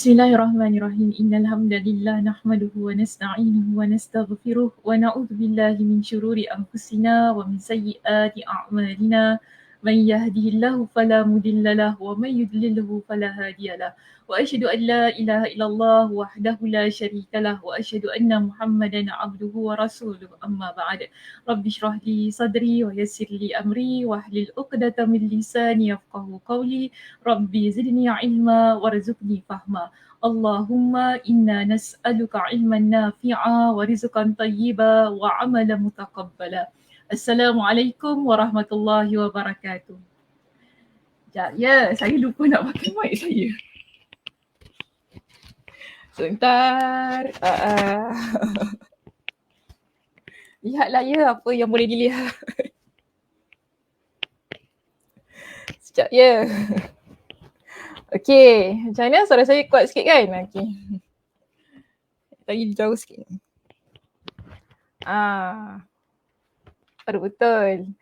Bismillahirrahmanirrahim. Innal hamdalillah nahmaduhu wa nasta'inuhu wa nastaghfiruh wa na'udzu billahi min shururi anfusina wa min sayyiati a'malina. Man yahdihillahu fala mudilla lahu wa man yudlilhu fala hadiyalah. Wa asyhadu an la ilaha illallah wahdahu la syarika lah wa asyhadu anna Muhammadan abduhu wa rasuluh. Amma ba'd. Rabbi shrah li sadri wa yassir li amri wahlul 'uqdatam min lisani yafqahu qawli. Rabbi zidni ilma warzuqni fahma. Allahumma inna nas'aluka ilman nafi'a wa rizqan tayyiba wa amalan mutaqabbala. Assalamualaikum warahmatullahi wabarakatuh. Sekejap, ya, saya lupa nak pakai mic saya. Sebentar. Lihatlah ya apa yang boleh dilihat. Sekejap ya. Okey, macam mana? Suara saya kuat sikit kan? Okey. Tadi jauh sikit. Betul.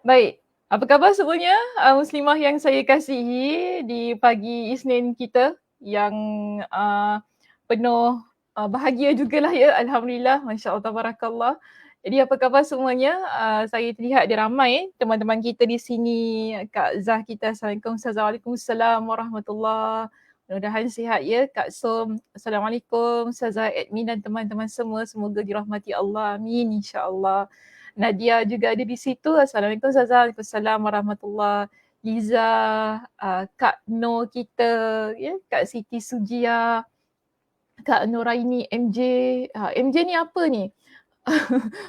Baik, apa khabar semuanya? Muslimah yang saya kasihi di pagi Isnin kita yang penuh bahagia jugalah ya. Alhamdulillah, Masya Allah, Tabarakallah. Jadi apa khabar semuanya? Saya terlihat ada ramai teman-teman kita di sini. Kak Zah kita, Assalamualaikum. Waalaikumsalam warahmatullahi. Mudah-mudahan sihat ya. Kak Som, Assalamualaikum. Ustazah, admin dan teman-teman semua. Semoga dirahmati Allah. Amin, insyaAllah. Nadia juga ada di situ. Assalamualaikum Ustazah. Waalaikumsalam warahmatullahi. Liza, Kak Nur kita, ya, Kak Siti Sujia, Kak Nuraini, MJ. MJ ni apa ni?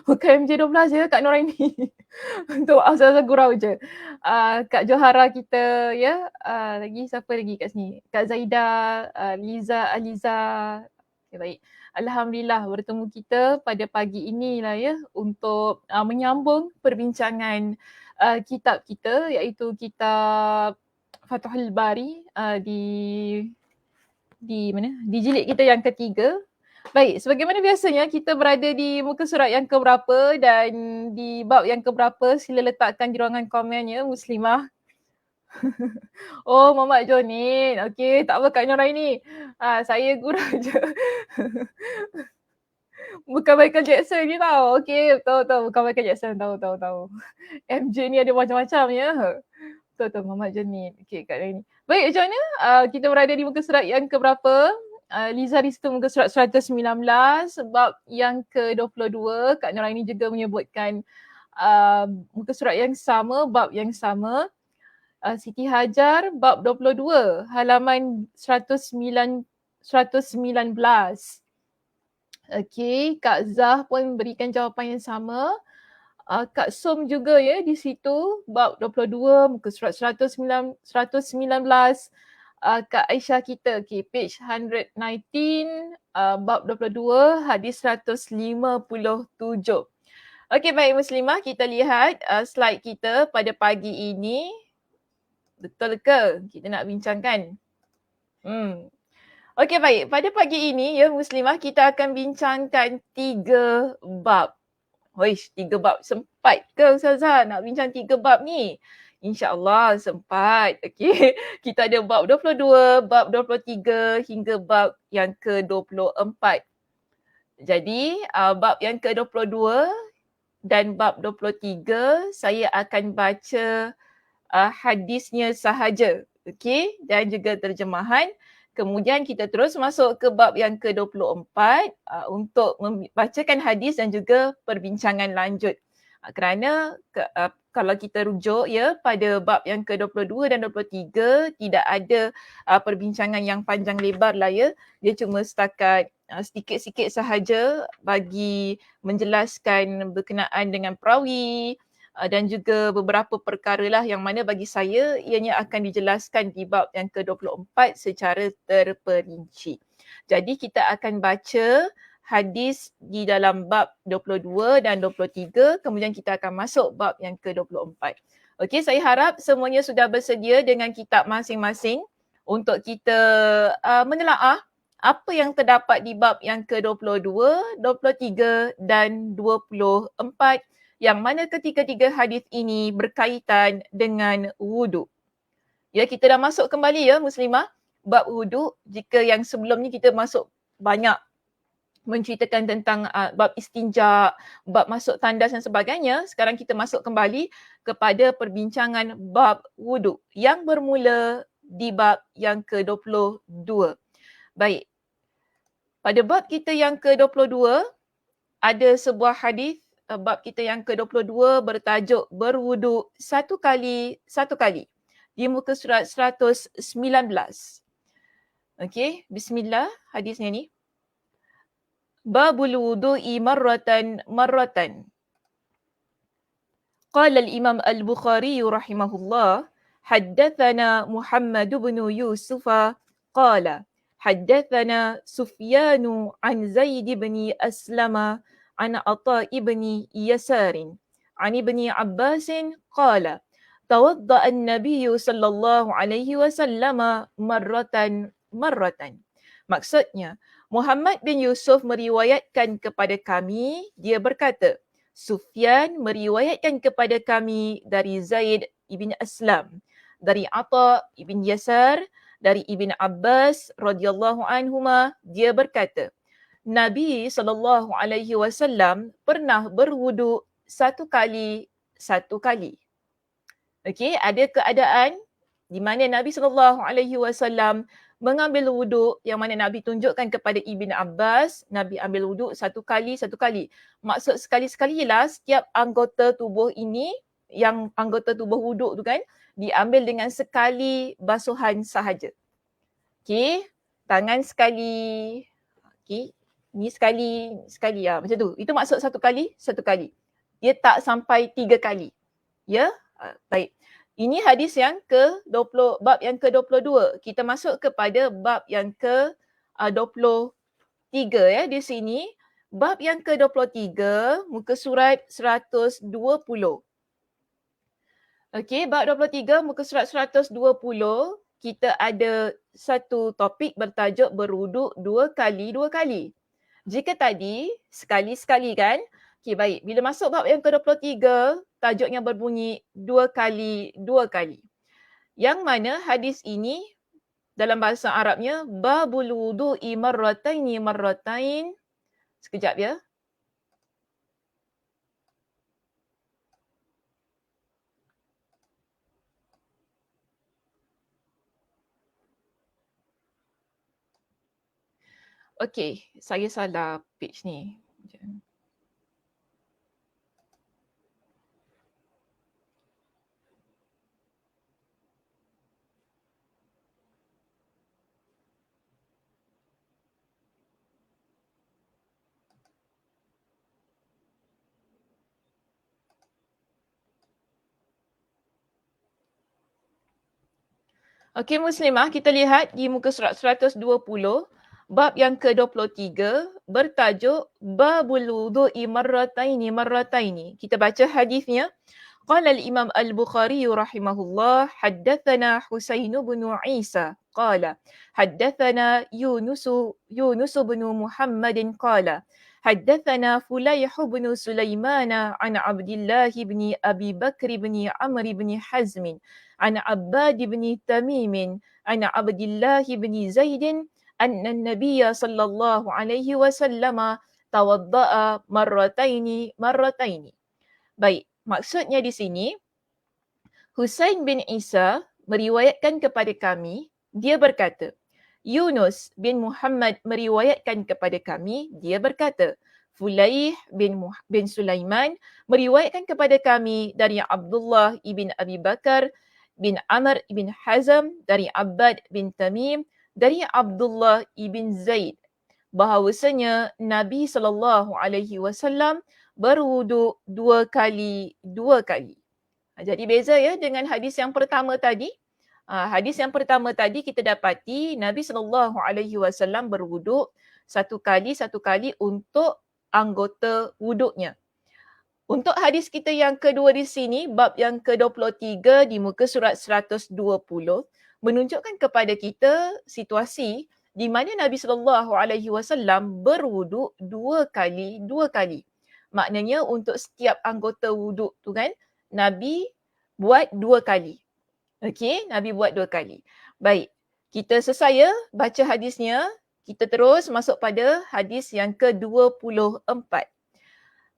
Bukan MJ12 ya, Kak Nuraini. Untuk Ustazah gurau je. Kak Johara kita, ya. Lagi siapa lagi kat sini? Kak Zaida, Liza, Aliza. Okay, baik. Alhamdulillah bertemu kita pada pagi ini lah ya untuk menyambung perbincangan kitab kita iaitu kitab Fathul Bari di mana? Di jilid kita yang ketiga. Baik, sebagaimana biasanya kita berada di muka surat yang keberapa dan di bab yang keberapa, sila letakkan di ruangan komennya Muslimah. Oh, Muhammad Jonin. Okey, tak apa Kak Nuraini. Saya gurau je. Bukan Michael Jackson ni tau. Okey, tahu. Bukan Michael Jackson, tahu. MJ ni ada macam-macam ya. Tahu Muhammad Jonin. Okey, Kak Nuraini. Baik, macam mana? Kita berada di muka surat yang keberapa? Liza di situ muka surat 119, bab yang ke-22. Kak Nuraini juga menyebutkan muka surat yang sama, bab yang sama. Siti Hajar bab 22 halaman 119. Okey, Kak Zah pun berikan jawapan yang sama. Kak Som juga ya di situ bab 22 muka surat 119. Kak Aisyah kita, okay, page 119, bab 22 hadis 157. Okey, baik Muslimah, kita lihat slide kita pada pagi ini. Betul ke kita nak bincangkan? Okey, baik. Pada pagi ini ya Muslimah, kita akan bincangkan 3 bab. Hoish, 3 bab. Sempat ke Ustazah nak bincang 3 bab ni? InsyaAllah sempat. Okey, kita ada bab 22, bab 23 hingga bab yang ke-24. Jadi bab yang ke-22 dan bab 23 saya akan baca hadisnya sahaja, okey, dan juga terjemahan. Kemudian kita terus masuk ke bab yang ke-24 untuk membacakan hadis dan juga perbincangan lanjut. Kerana kalau kita rujuk ya pada bab yang ke-22 dan 23 tidak ada perbincangan yang panjang lebar lah ya. Dia cuma setakat sedikit-sikit sahaja bagi menjelaskan berkenaan dengan perawi, dan juga beberapa perkara lah yang mana bagi saya ianya akan dijelaskan di bab yang ke-24 secara terperinci. Jadi kita akan baca hadis di dalam bab 22 dan 23, kemudian kita akan masuk bab yang ke-24. Okey, saya harap semuanya sudah bersedia dengan kitab masing-masing untuk kita menelaah apa yang terdapat di bab yang ke-22, 23 dan 24 yang mana ketiga-tiga hadis ini berkaitan dengan wuduk. Ya, kita dah masuk kembali ya Muslimah bab wuduk. Jika yang sebelum ni kita masuk banyak menceritakan tentang bab istinja, bab masuk tandas dan sebagainya, sekarang kita masuk kembali kepada perbincangan bab wuduk yang bermula di bab yang ke-22. Baik, pada bab kita yang ke-22, ada sebuah hadis, bab kita yang ke-22 bertajuk berwuduk satu kali di muka surat 119. Okey, bismillah hadisnya ni. Babul wudu'i marratan. Qala al-Imam al-Bukhari rahimahullah, haddathana Muhammad bin Yusuf qala haddathana Sufyan an Zaid bin Aslama an Atha ibn Yasar an Ibn Abbas qala tawadda an-nabiy sallallahu alaihi wasallam marratan. Maksudnya, Muhammad bin Yusuf meriwayatkan kepada kami, dia berkata, Sufyan meriwayatkan kepada kami dari Zaid ibn Aslam, dari Atha ibn Yasar, dari Ibn Abbas radhiyallahu anhuma, dia berkata, Nabi SAW pernah berwuduk satu kali. Okey, ada keadaan di mana Nabi SAW mengambil wuduk yang mana Nabi tunjukkan kepada Ibn Abbas, Nabi ambil wuduk satu kali. Maksud sekali-sekali ialah setiap anggota tubuh ini, yang anggota tubuh wuduk tu kan, diambil dengan sekali basuhan sahaja. Okey, tangan sekali. Okey, ni sekali macam tu. Itu maksud satu kali. Dia tak sampai 3 kali. Ya, baik. Ini hadis yang ke-20, bab yang ke-22. Kita masuk kepada bab yang ke-23 ya di sini. Bab yang ke-23, muka surat 120. Okey, bab 23, muka surat 120, kita ada satu topik bertajuk berwuduk 2 kali. Jika tadi sekali kan? Okey, baik. Bila masuk bab yang ke-23, tajuknya berbunyi 2 kali. Yang mana hadis ini dalam bahasa Arabnya babul wudu'i marratain. Sekejap ya. Okey, saya salah page ni. Okey Muslimah, kita lihat di muka surat 120, bab yang ke-23 bertajuk Babul Wudu'i marrataini. Kita baca hadisnya. Qala al-Imam al-Bukhari rahimahullah, haddathana Husain bin Isa qala haddathana Yunus bin Muhammadin qala haddathana Fulayh bin Sulaiman an Abdullah bin Abi Bakr bin Amr bin Hazm an Abbad bin Tamim an Abdullah bin Zaid anna an-nabiy sallallahu alaihi wasallam tawadda'a marrataini. Baik, maksudnya di sini Husain bin Isa meriwayatkan kepada kami, dia berkata, Yunus bin Muhammad meriwayatkan kepada kami, dia berkata, Fulayh bin Sulaiman meriwayatkan kepada kami dari Abdullah ibn Abi Bakar bin Amr ibn Hazm, dari Abbad bin Tamim, dari Abdullah ibn Zaid, bahawasanya Nabi SAW berwuduk 2 kali. Jadi beza ya dengan hadis yang pertama tadi. Hadis yang pertama tadi kita dapati Nabi SAW berwuduk satu kali untuk anggota wuduknya. Untuk hadis kita yang kedua di sini, bab yang ke-23 di muka surat 120, menunjukkan kepada kita situasi di mana Nabi SAW berwuduk 2 kali. Maknanya untuk setiap anggota wuduk tu kan, Nabi buat 2 kali. Okey, Nabi buat 2 kali. Baik. Kita selesai ya baca hadisnya. Kita terus masuk pada hadis yang ke-24.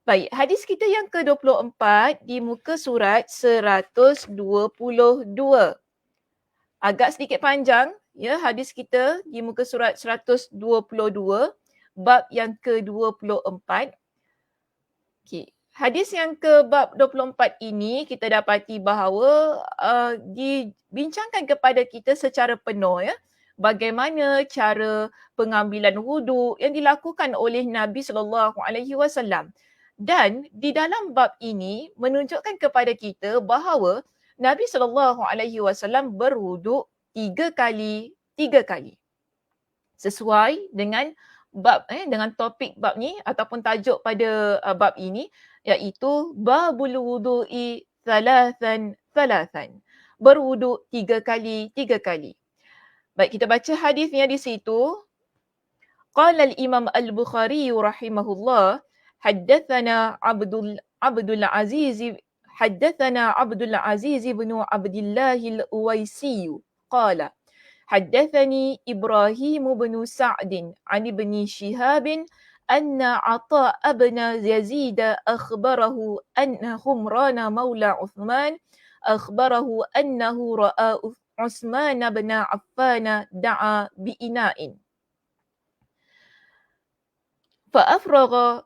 Baik, hadis kita yang ke-24 di muka surat 122. Agak sedikit panjang ya hadis kita di muka surat 122, bab yang ke-24. Okey. Hadis yang ke bab 24 ini kita dapati bahawa dibincangkan kepada kita secara penuh ya bagaimana cara pengambilan wuduk yang dilakukan oleh Nabi SAW. Dan di dalam bab ini menunjukkan kepada kita bahawa Nabi SAW berwuduk 3 kali. Sesuai dengan bab dengan topik bab ni ataupun tajuk pada bab ini, iaitu babul wudu'i thalathan. Berwuduk 3 kali. Baik, kita baca hadisnya di situ. Qala al-Imam al-Bukhari rahimahullah, haddathana Abdul Aziz bin Abdullah al-Uwaisi qala حدثني إبراهيم بن سعد عن ابن شهاب أن عطاء بن يزيد أخبره أن حمران مولى عثمان أخبره أنه رأى عثمان بن عفان دعا بإناء فأفرغ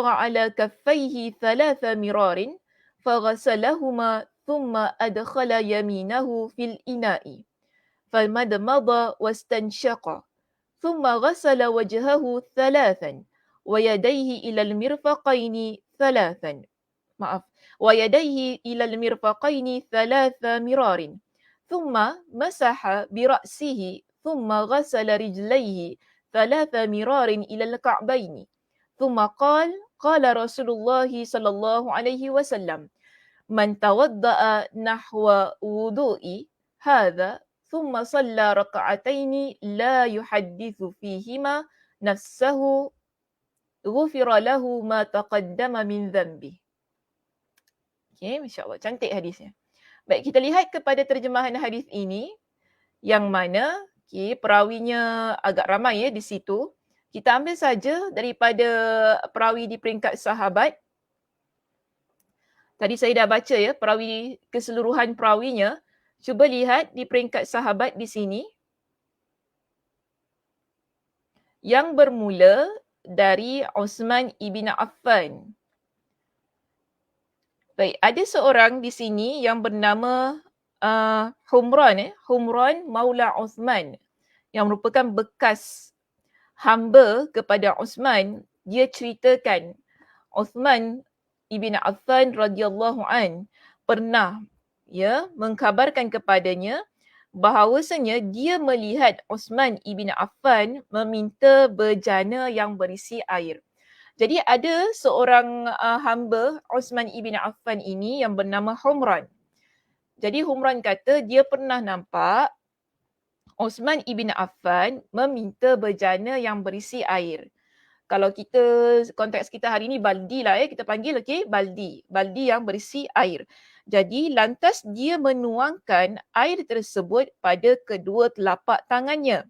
على كفيه 3 مرار فغسلهما ثم أدخل يمينه في الإناء فمضمض واستنشق ثم غسل وجهه 3 ويديه إلى المرفقين 3 مرار ثم مسح برأسه ثم غسل رجليه 3 مرار إلى الكعبين ثم قال رسول الله صلى الله عليه وسلم من توضأ نحو وضوئي هذا ثم صلى ركعتين لا يحدث فيهما نفسه غفر له ما تقدم من ذنبه. Okey, masya-Allah, cantik hadisnya. Baik, kita lihat kepada terjemahan hadis ini yang mana perawinya agak ramai ya di situ. Kita ambil saja daripada perawi di peringkat sahabat. Tadi saya dah baca ya perawi, keseluruhan perawinya. Cuba lihat di peringkat sahabat di sini. Yang bermula dari Uthman ibn Affan. Baik, ada seorang di sini yang bernama Humran Maula Uthman, yang merupakan bekas hamba kepada Uthman. Dia ceritakan Uthman ibn Affan radhiyallahu an pernah mengkabarkan kepadanya bahawasanya dia melihat Uthman ibn Affan meminta bejana yang berisi air. Jadi ada seorang hamba Uthman ibn Affan ini yang bernama Humran. Jadi Humran kata dia pernah nampak Uthman ibn Affan meminta bejana yang berisi air. Kalau kita, konteks kita hari ni baldi lah kita panggil baldi yang berisi air. Jadi lantas dia menuangkan air tersebut pada kedua telapak tangannya.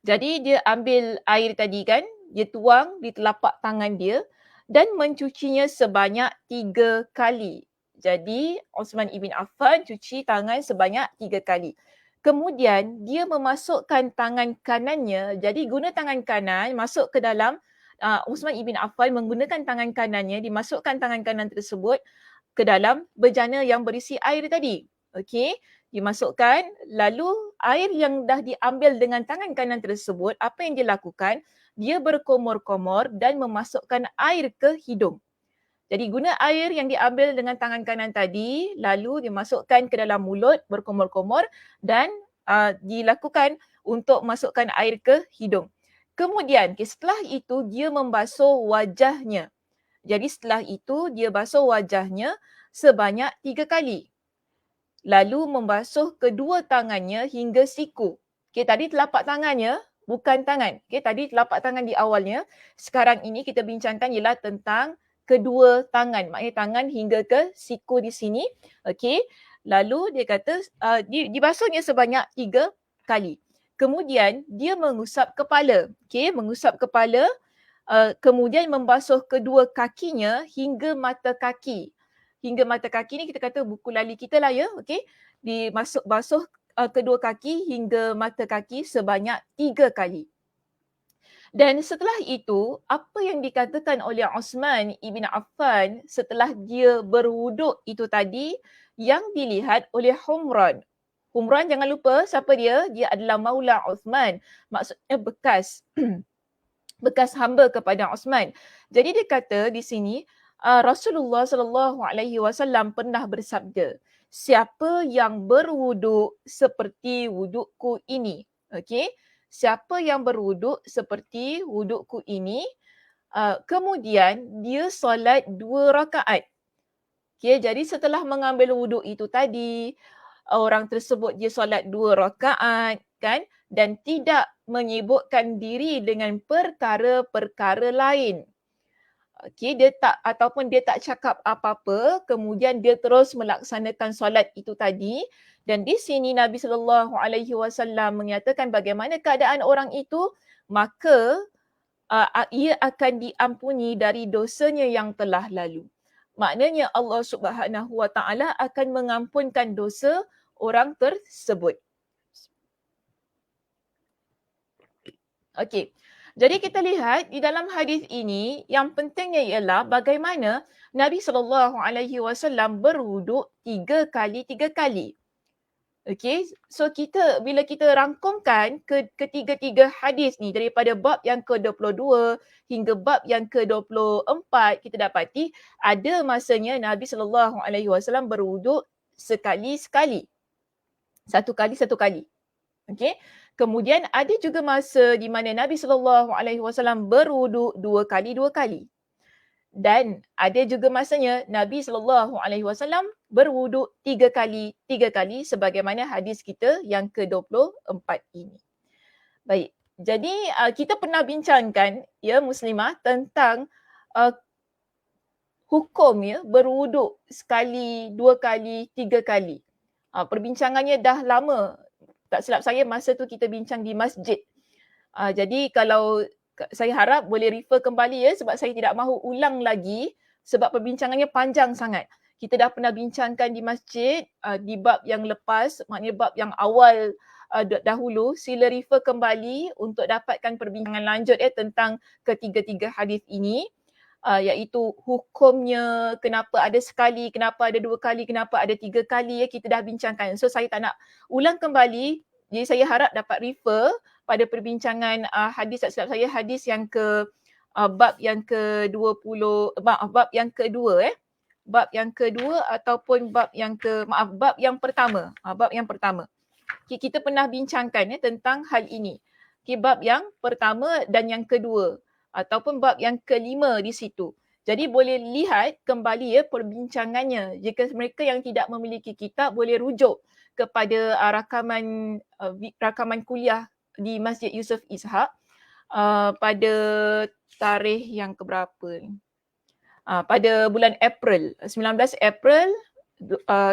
Jadi dia ambil air tadi kan, dia tuang di telapak tangan dia dan mencucinya sebanyak 3 kali. Jadi Uthman ibn Affan cuci tangan sebanyak 3 kali. Kemudian dia memasukkan tangan kanannya, jadi guna tangan kanan masuk ke dalam, Uthman ibn Affan menggunakan tangan kanannya, dimasukkan tangan kanan tersebut ke dalam bejana yang berisi air tadi. Okey, dimasukkan, lalu air yang dah diambil dengan tangan kanan tersebut, apa yang dia lakukan? Dia berkomor-komor dan memasukkan air ke hidung. Jadi guna air yang diambil dengan tangan kanan tadi, lalu dimasukkan ke dalam mulut, berkomor-komor dan dilakukan untuk masukkan air ke hidung. Kemudian setelah itu dia membasuh wajahnya. Jadi setelah itu dia basuh wajahnya sebanyak 3 kali. Lalu membasuh kedua tangannya hingga siku. Tadi telapak tangannya, bukan tangan. Tadi telapak tangan di awalnya. Sekarang ini kita bincangkan ialah tentang kedua tangan, maknanya tangan hingga ke siku di sini. Okey. Lalu dia kata dibasuhnya sebanyak 3 kali. Kemudian dia mengusap kepala. Okey, mengusap kepala, kemudian membasuh kedua kakinya hingga mata kaki. Hingga mata kaki ni kita kata buku lali kita lah ya, okey. Basuh kedua kaki hingga mata kaki sebanyak 3 kali. Dan setelah itu, apa yang dikatakan oleh Uthman ibn Affan setelah dia berwuduk itu tadi yang dilihat oleh Humran. Humran jangan lupa siapa dia? Dia adalah Maula Uthman. Maksudnya bekas bekas hamba kepada Uthman. Jadi dia kata di sini Rasulullah sallallahu alaihi wasallam pernah bersabda, siapa yang berwuduk seperti wudukku ini. Okey? Siapa yang berwuduk seperti wudukku ini, kemudian dia solat 2 rakaat. Okay, jadi setelah mengambil wuduk itu tadi, orang tersebut dia solat 2 rakaat kan, dan tidak menyibukkan diri dengan perkara-perkara lain. Okey, dia tak cakap apa-apa, kemudian dia terus melaksanakan solat itu tadi. Dan di sini Nabi sallallahu alaihi wasallam menyatakan bagaimana keadaan orang itu, maka ia akan diampuni dari dosanya yang telah lalu. Maknanya Allah Subhanahu wa taala akan mengampunkan dosa orang tersebut. Okey. Jadi kita lihat di dalam hadis ini yang pentingnya ialah bagaimana Nabi sallallahu alaihi wasallam berwuduk 3 kali. Okey, so bila kita rangkumkan ketiga-tiga hadis ni daripada bab yang ke-22 hingga bab yang ke-24, kita dapati ada masanya Nabi sallallahu alaihi wasallam berwuduk sekali-sekali. Satu kali. Okey. Kemudian ada juga masa di mana Nabi sallallahu alaihi wasallam berwuduk 2 kali. Dan ada juga masanya Nabi sallallahu alaihi wasallam berwuduk 3 kali sebagaimana hadis kita yang ke-24 ini. Baik. Jadi kita pernah bincangkan ya muslimah tentang hukum ya berwuduk sekali, 2 kali, 3 kali. Perbincangannya dah lama. Tak silap saya masa tu kita bincang di masjid. Jadi kalau saya harap boleh refer kembali ya sebab saya tidak mahu ulang lagi sebab perbincangannya panjang sangat. Kita dah pernah bincangkan di masjid di bab yang lepas, maknanya bab yang awal dahulu. Sila refer kembali untuk dapatkan perbincangan lanjut tentang ketiga-tiga hadis ini. Iaitu hukumnya, kenapa ada sekali, kenapa ada 2 kali, kenapa ada 3 kali kita dah bincangkan. So saya tak nak ulang kembali. Jadi saya harap dapat refer pada perbincangan hadis, tak silap saya hadis yang bab yang ke-20, bab yang kedua bab yang kedua ataupun bab yang pertama. Bab yang pertama. Okay, kita pernah bincangkan tentang hal ini. Okay, bab yang pertama dan yang kedua ataupun bab yang kelima di situ. Jadi boleh lihat kembali perbincangannya. Jika mereka yang tidak memiliki kitab boleh rujuk kepada rakaman kuliah di Masjid Yusof Ishak pada tarikh yang keberapa ni? Pada bulan April, 19 April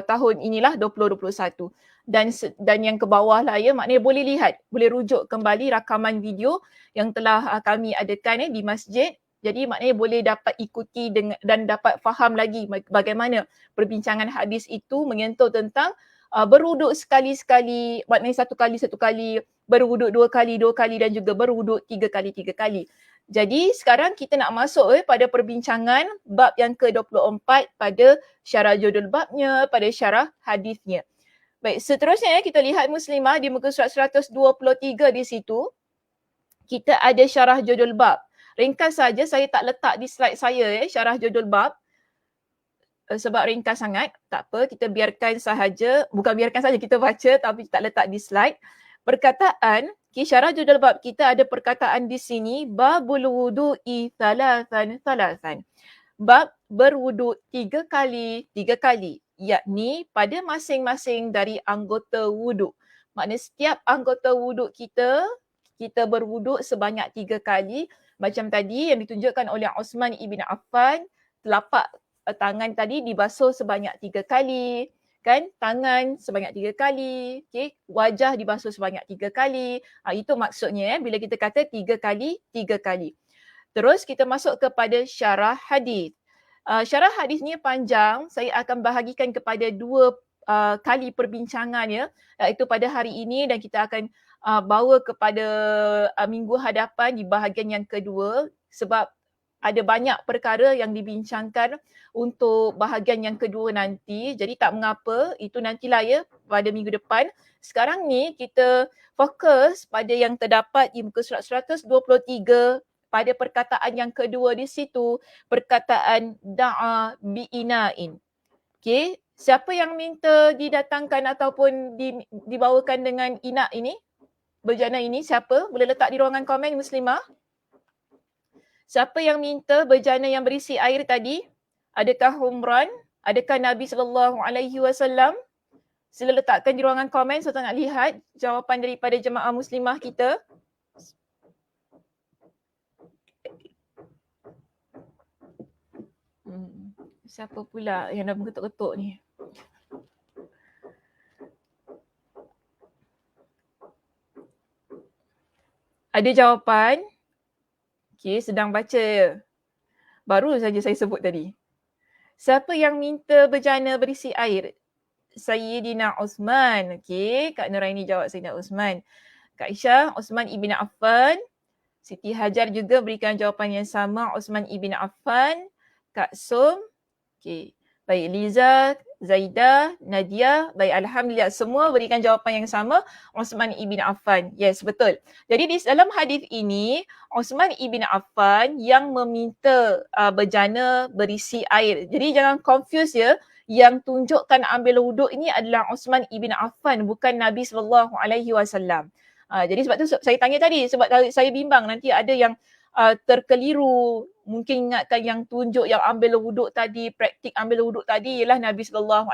tahun inilah 2021. Dan yang ke bawah lah maknanya boleh lihat, boleh rujuk kembali rakaman video yang telah kami adakan di masjid. Jadi maknanya boleh dapat ikuti dan dapat faham lagi bagaimana perbincangan hadis itu menyentuh tentang berwuduk sekali-sekali, maknanya satu kali, berwuduk 2 kali dan juga berwuduk 3 kali. Jadi sekarang kita nak masuk pada perbincangan bab yang ke-24 pada syarah judul babnya, pada syarah hadisnya. Baik, seterusnya kita lihat muslimah di muka surat 123 di situ. Kita ada syarah judul bab. Ringkas saja, saya tak letak di slide saya syarah judul bab. Sebab ringkas sangat, tak apa, kita biarkan sahaja, bukan biarkan saja kita baca tapi tak letak di slide. Perkataan, syarah judul bab kita ada perkataan di sini, babul wudu'i thalathan. Bab berwuduk 3 kali, yakni pada masing-masing dari anggota wuduk. Maknanya setiap anggota wuduk kita berwuduk sebanyak 3 kali. Macam tadi yang ditunjukkan oleh Uthman ibn Affan, telapak tangan tadi dibasuh sebanyak 3 kali. kan, tangan sebanyak 3 kali, okey, wajah dibasuh sebanyak 3 kali. Itu maksudnya bila kita kata 3 kali, 3 kali. Terus kita masuk kepada syarah hadis. Syarah hadis ni panjang, saya akan bahagikan kepada 2 kali perbincangan ya, iaitu pada hari ini dan kita akan bawa kepada minggu hadapan di bahagian yang kedua sebab ada banyak perkara yang dibincangkan untuk bahagian yang kedua nanti. Jadi tak mengapa, itu nantilah ya pada minggu depan. Sekarang ni kita fokus pada yang terdapat di muka surat 123 pada perkataan yang kedua di situ, perkataan da'a bi'ina'in. Okey, siapa yang minta didatangkan ataupun dibawakan dengan ina' ini? Bejana ini siapa? Boleh letak di ruangan komen Muslimah. Siapa yang minta bejana yang berisi air tadi? Adakah Humran? Adakah Nabi SAW? Sila letakkan di ruangan komen serta nak lihat jawapan daripada jemaah muslimah kita. Siapa pula yang dah mengetuk-ketuk ni? Ada jawapan? Okey, sedang baca ya. Baru saja saya sebut tadi. Siapa yang minta bejana berisi air? Sayyidina Osman. Okey, Kak Nuraini jawab Sayyidina Osman. Kak Aisyah, Osman ibn Affan. Siti Hajar juga berikan jawapan yang sama, Osman ibn Affan. Kak Som. Okey. Baik, Liza, Zaidah, Nadia. Baik, Alhamdulillah semua berikan jawapan yang sama, Osman ibn Affan. Yes, betul. Jadi di dalam hadis ini, Osman ibn Affan yang meminta bejana berisi air. Jadi jangan confuse ya, yang tunjukkan ambil wuduk ini adalah Osman ibn Affan, bukan Nabi SAW. Jadi sebab tu saya tanya tadi, sebab saya bimbang nanti ada yang terkeliru, mungkin ingatkan yang tunjuk yang ambil wuduk tadi, praktik ambil wuduk tadi ialah Nabi SAW.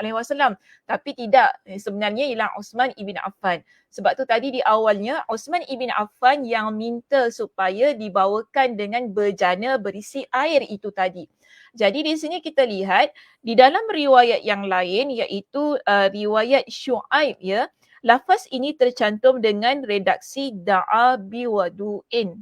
Tapi tidak, sebenarnya ialah Osman ibn Affan. Sebab tu tadi di awalnya, Osman ibn Affan yang minta supaya dibawakan dengan bejana berisi air itu tadi. Jadi di sini kita lihat, di dalam riwayat yang lain iaitu riwayat Syu'aib ya, lafaz ini tercantum dengan redaksi da'a biwadu'in.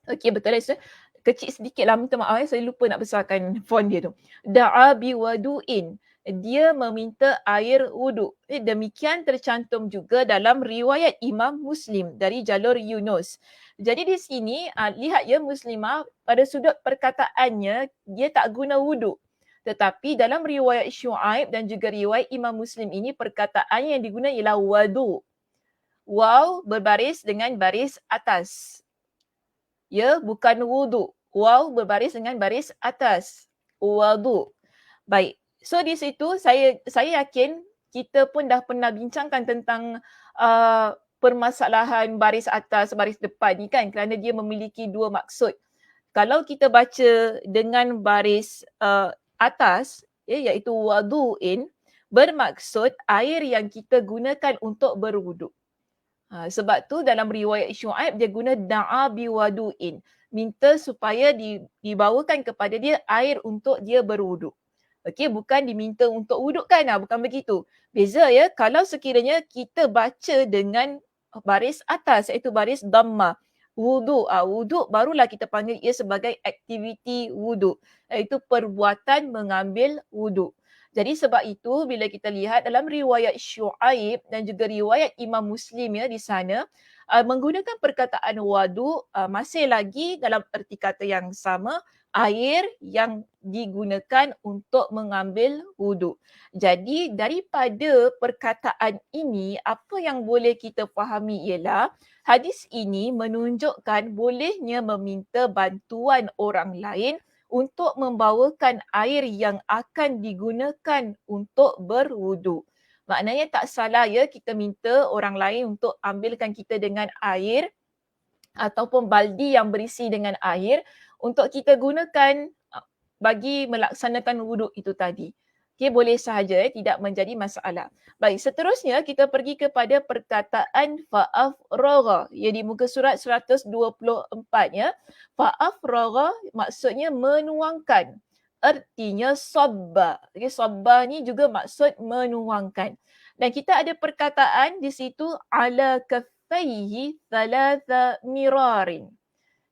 Okey, betul lah. Kecil sedikit lah, minta maaf saya lupa nak besarkan font dia tu. Da'a biwadu'in. Dia meminta air wuduk. Demikian tercantum juga dalam riwayat Imam Muslim dari jalur Yunus. Jadi di sini, lihat ya Muslimah, pada sudut perkataannya, dia tak guna wuduk. Tetapi dalam riwayat Syu'aib dan juga riwayat Imam Muslim ini, perkataan yang digunakan ialah wadu. Waw berbaris dengan baris atas. Ya, bukan wuduk. Waw berbaris dengan baris atas. Wadu. Baik. So di situ saya yakin kita pun dah pernah bincangkan tentang permasalahan baris atas, baris depan ni kan, kerana dia memiliki dua maksud. Kalau kita baca dengan baris atas, iaitu wadu'in, bermaksud air yang kita gunakan untuk berwuduk. Sebab tu dalam riwayat Syu'aib dia guna da'a biwadu'in. Minta supaya dibawakan kepada dia air untuk dia berwuduk. Okey, bukan diminta untuk wuduk kan? Bukan begitu. Beza ya, kalau sekiranya kita baca dengan baris atas iaitu baris dhamma. Wuduk. Wuduk barulah kita panggil ia sebagai aktiviti wuduk. Iaitu perbuatan mengambil wuduk. Jadi sebab itu bila kita lihat dalam riwayat Syu'aib dan juga riwayat Imam Muslim ya di sana menggunakan perkataan wadu masih lagi dalam erti kata yang sama, air yang digunakan untuk mengambil wuduk. Jadi daripada perkataan ini apa yang boleh kita fahami ialah hadis ini menunjukkan bolehnya meminta bantuan orang lain untuk membawakan air yang akan digunakan untuk berwuduk. Maknanya tak salah ya kita minta orang lain untuk ambilkan kita dengan air ataupun baldi yang berisi dengan air untuk kita gunakan bagi melaksanakan wuduk itu tadi. Okay, boleh sahaja tidak menjadi masalah. Baik, seterusnya kita pergi kepada perkataan fa'afragha. Ya, di muka surat 124 ya. Fa'afragha maksudnya menuangkan. artinya sabba. Okay, sabba ni juga maksud menuangkan. Dan kita ada perkataan di situ ala kaffaihi thalatha mirarin.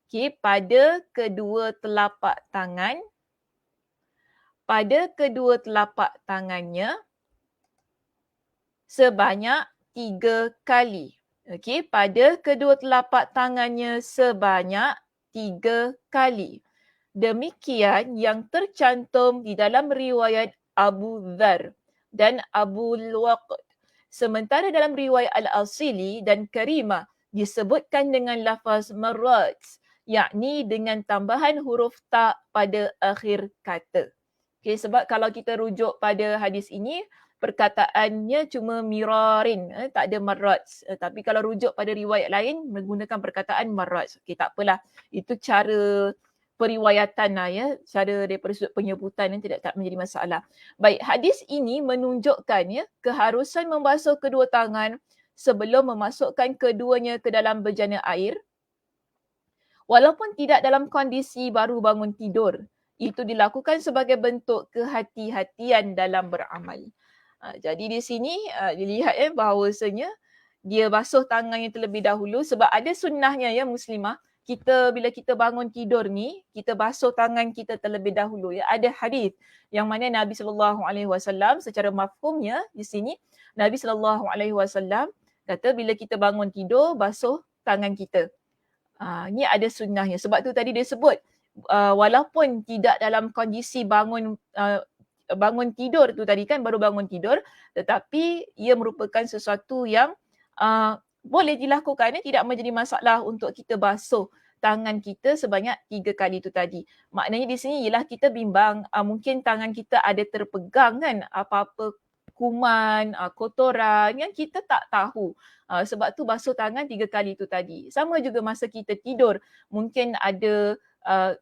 Okay, pada kedua telapak tangannya sebanyak 3 kali. Okey, pada kedua telapak tangannya sebanyak 3 kali. Demikian yang tercantum di dalam riwayat Abu Dhar dan Abu Waqd. Sementara dalam riwayat Al-Asili dan Karimah disebutkan dengan lafaz marrat, yakni dengan tambahan huruf ta pada akhir kata. Okay, sebab kalau kita rujuk pada hadis ini, perkataannya cuma mirarin, tak ada marrat. Tapi kalau rujuk pada riwayat lain, menggunakan perkataan marrat. Okay, tak apalah. Itu cara periwayatan lah ya, cara daripada sudut penyebutan yang tak menjadi masalah. Baik, hadis ini menunjukkan ya keharusan membasuh kedua tangan sebelum memasukkan keduanya ke dalam bejana air. Walaupun tidak dalam kondisi baru bangun tidur, itu dilakukan sebagai bentuk kehati-hatian dalam beramal. Jadi di sini dilihat bahawasanya dia basuh tangannya terlebih dahulu sebab ada sunnahnya ya muslimah. Bila kita bangun tidur ni, kita basuh tangan kita terlebih dahulu ya. Ada hadis yang mana Nabi SAW secara mafhumnya di sini Nabi SAW kata bila kita bangun tidur basuh tangan kita. Ni ada sunnahnya. Sebab tu tadi dia sebut walaupun tidak dalam kondisi bangun tidur tu tadi kan, baru bangun tidur, tetapi ia merupakan sesuatu yang boleh dilakukan, tidak menjadi masalah untuk kita basuh tangan kita sebanyak 3 kali tu tadi. Maknanya di sini ialah kita bimbang mungkin tangan kita ada terpegang kan apa-apa kuman, kotoran yang kita tak tahu. Sebab tu basuh tangan 3 kali tu tadi. Sama juga masa kita tidur, mungkin ada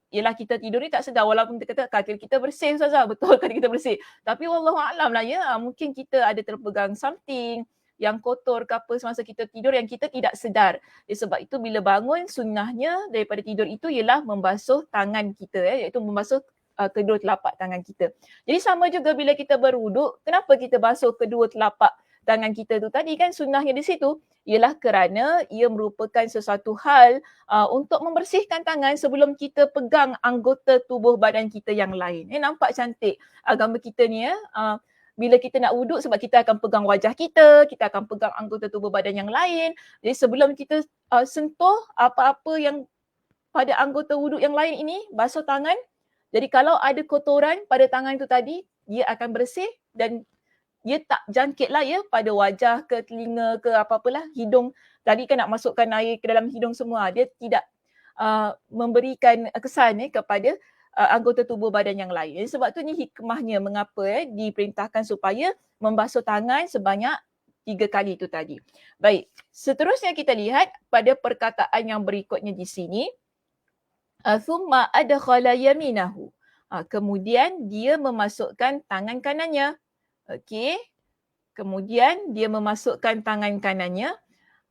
ialah kita tidur ni tak sedar walaupun kita kata kaki kita bersih Ustazah, betul kaki kita bersih. Tapi wallahualam lah ya, mungkin kita ada terpegang something yang kotor ke apa semasa kita tidur yang kita tidak sedar. Sebab itu bila bangun sunnahnya daripada tidur itu ialah membasuh tangan kita iaitu membasuh kedua telapak tangan kita. Jadi sama juga bila kita berwuduk, kenapa kita basuh kedua telapak tangan kita tu tadi kan sunnahnya di situ ialah kerana ia merupakan sesuatu hal untuk membersihkan tangan sebelum kita pegang anggota tubuh badan kita yang lain. Nampak cantik agama kita ni ya. Bila kita nak wuduk sebab kita akan pegang wajah kita akan pegang anggota tubuh badan yang lain. Jadi sebelum kita sentuh apa-apa yang pada anggota wuduk yang lain ini, basuh tangan. Jadi kalau ada kotoran pada tangan itu tadi, dia akan bersih dan dia tak jangkit lah ya pada wajah ke telinga ke apa-apalah, hidung. Tadi kan nak masukkan air ke dalam hidung semua. Dia tidak memberikan kesan kepada anggota tubuh badan yang lain. Jadi sebab tu ni hikmahnya mengapa diperintahkan supaya membasuh tangan sebanyak 3 kali itu tadi. Baik, seterusnya kita lihat pada perkataan yang berikutnya di sini. Thumma adkhala yaminahu. Kemudian dia memasukkan tangan kanannya. Okey. Kemudian dia memasukkan tangan kanannya.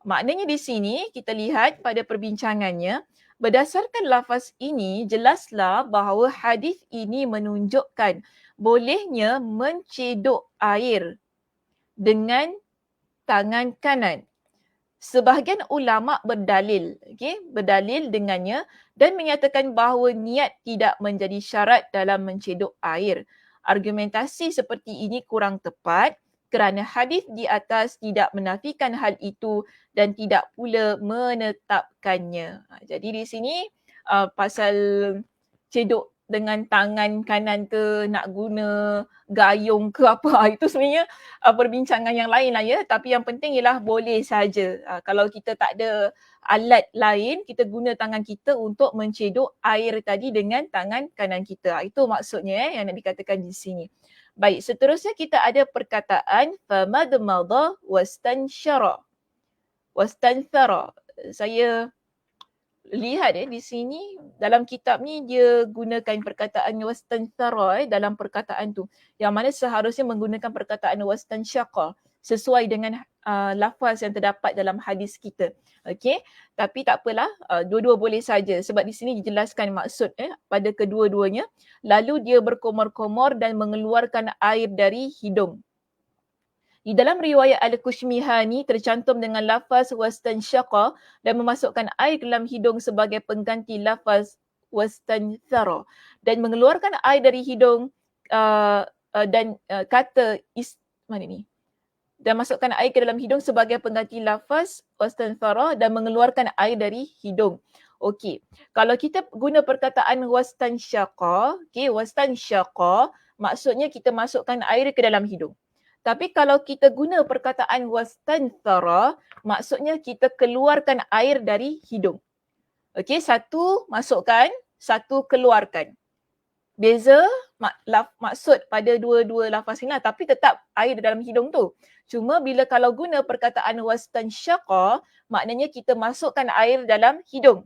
Maknanya di sini kita lihat pada perbincangannya, berdasarkan lafaz ini jelaslah bahawa hadis ini menunjukkan bolehnya mencedok air dengan tangan kanan. Sebahagian ulama berdalil dengannya dan menyatakan bahawa niat tidak menjadi syarat dalam mencedok air. Argumentasi seperti ini kurang tepat kerana hadis di atas tidak menafikan hal itu dan tidak pula menetapkannya. Jadi di sini pasal cedok dengan tangan kanan ke, nak guna gayung ke apa, itu sebenarnya perbincangan yang lain lah ya. Tapi yang penting ialah boleh saja. Kalau kita tak ada alat lain, kita guna tangan kita untuk mencedok air tadi dengan tangan kanan kita. Itu maksudnya yang nak dikatakan di sini. Baik, seterusnya kita ada perkataan famadmada wastansyara. Wastanthara. Saya lihat di sini dalam kitab ni dia gunakan perkataan wastanthara dalam perkataan tu. Yang mana seharusnya menggunakan perkataan wastansyaqa. sesuai dengan lafaz yang terdapat dalam hadis kita. Okey, tapi tak apalah, dua-dua boleh saja sebab di sini dijelaskan maksud pada kedua-duanya. Lalu dia berkomor-komor dan mengeluarkan air dari hidung. Di dalam riwayat Al-Kushmihani tercantum dengan lafaz wastansyaqa dan memasukkan air dalam hidung sebagai pengganti lafaz wastanthara dan mengeluarkan air dari hidung dan kata mana ni? Dan masukkan air ke dalam hidung sebagai pengganti lafaz wastanthara dan mengeluarkan air dari hidung. Okey. Kalau kita guna perkataan wastansyaqa, okey, wastansyaqa maksudnya kita masukkan air ke dalam hidung. Tapi kalau kita guna perkataan wastanthara, maksudnya kita keluarkan air dari hidung. Okey, satu masukkan, satu keluarkan. Beza maksud pada dua-dua lafaz ini lah, tapi tetap air dalam hidung tu. Cuma bila kalau guna perkataan wastansyaqa, maknanya kita masukkan air dalam hidung.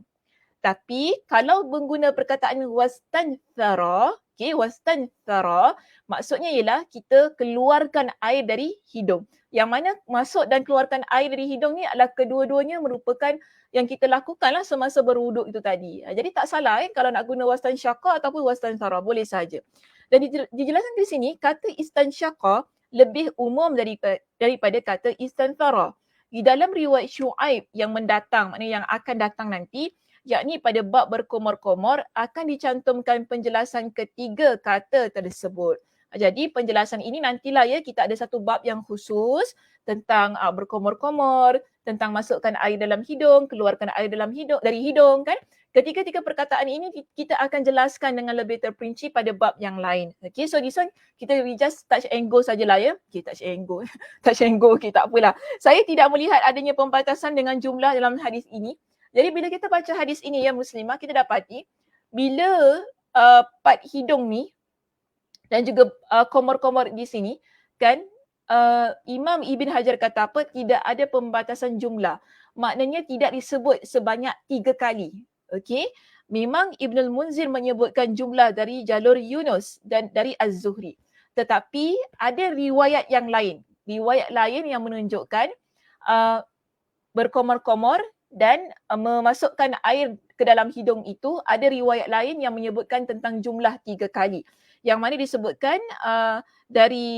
Tapi kalau mengguna perkataan wastanthara, okey, wastanthara maksudnya ialah kita keluarkan air dari hidung. Yang mana masuk dan keluarkan air dari hidung ni adalah kedua-duanya merupakan yang kita lakukanlah semasa berwuduk itu tadi. Jadi tak salah kalau nak guna wastansyaqa ataupun wastanthara, boleh saja. Dan dijelaskan di sini kata istansyaqa lebih umum daripada kata istanthara. Di dalam riwayat Syuaib yang mendatang, maknanya yang akan datang nanti, yakni pada bab berkomor-komor akan dicantumkan penjelasan ketiga kata tersebut. Jadi penjelasan ini nantilah kita ada satu bab yang khusus tentang berkomor-komor, tentang masukkan air dalam hidung, keluarkan air dari hidung kan. Ketiga-tiga perkataan ini kita akan jelaskan dengan lebih terperinci pada bab yang lain. Okay, so this one kita just touch and go sajalah ya. Okay, touch and go. Touch and go, okay, tak apalah. Saya tidak melihat adanya pembatasan dengan jumlah dalam hadis ini. Jadi bila kita baca hadis ini ya muslimah, kita dapati bila part hidung ni dan juga komor-komor di sini kan, Imam Ibn Hajar kata apa? Tidak ada pembatasan jumlah. Maknanya tidak disebut sebanyak 3 kali. Okey. Memang Ibn al-Munzir menyebutkan jumlah dari jalur Yunus dan dari Az-Zuhri. Tetapi ada riwayat yang lain. Riwayat lain yang menunjukkan berkomor-komor dan memasukkan air ke dalam hidung itu, ada riwayat lain yang menyebutkan tentang jumlah 3 kali. Yang mana disebutkan dari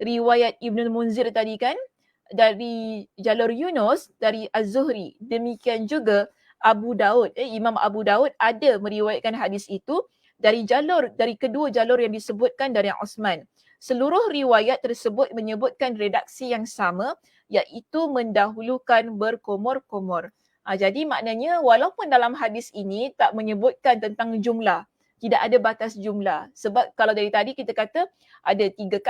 riwayat Ibn al-Munzir tadi kan, dari jalur Yunus, dari Az-Zuhri. Demikian juga Abu Daud, Imam Abu Daud ada meriwayatkan hadis itu dari kedua jalur yang disebutkan dari Osman. Seluruh riwayat tersebut menyebutkan redaksi yang sama, iaitu mendahulukan berkomor-komor. Jadi maknanya walaupun dalam hadis ini tak menyebutkan tentang jumlah, tidak ada batas jumlah. Sebab kalau dari tadi kita kata ada 3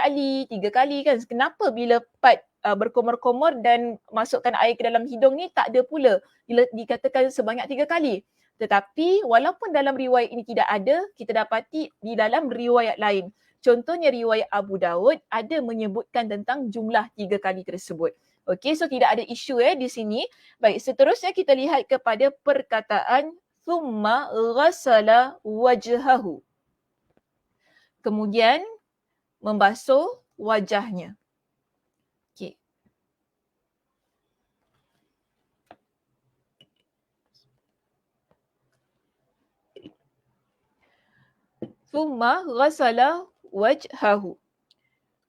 kali kan. Kenapa bila part berkomor-komor dan masukkan air ke dalam hidung ni tak ada pula bila dikatakan sebanyak 3 kali. Tetapi walaupun dalam riwayat ini tidak ada, kita dapati di dalam riwayat lain. Contohnya riwayat Abu Daud ada menyebutkan tentang jumlah 3 kali tersebut. Okey, so tidak ada isu di sini. Baik, seterusnya kita lihat kepada perkataan thumma ghasala wajhahu. Kemudian membasuh wajahnya. Okey. Thumma ghasala wajhahu.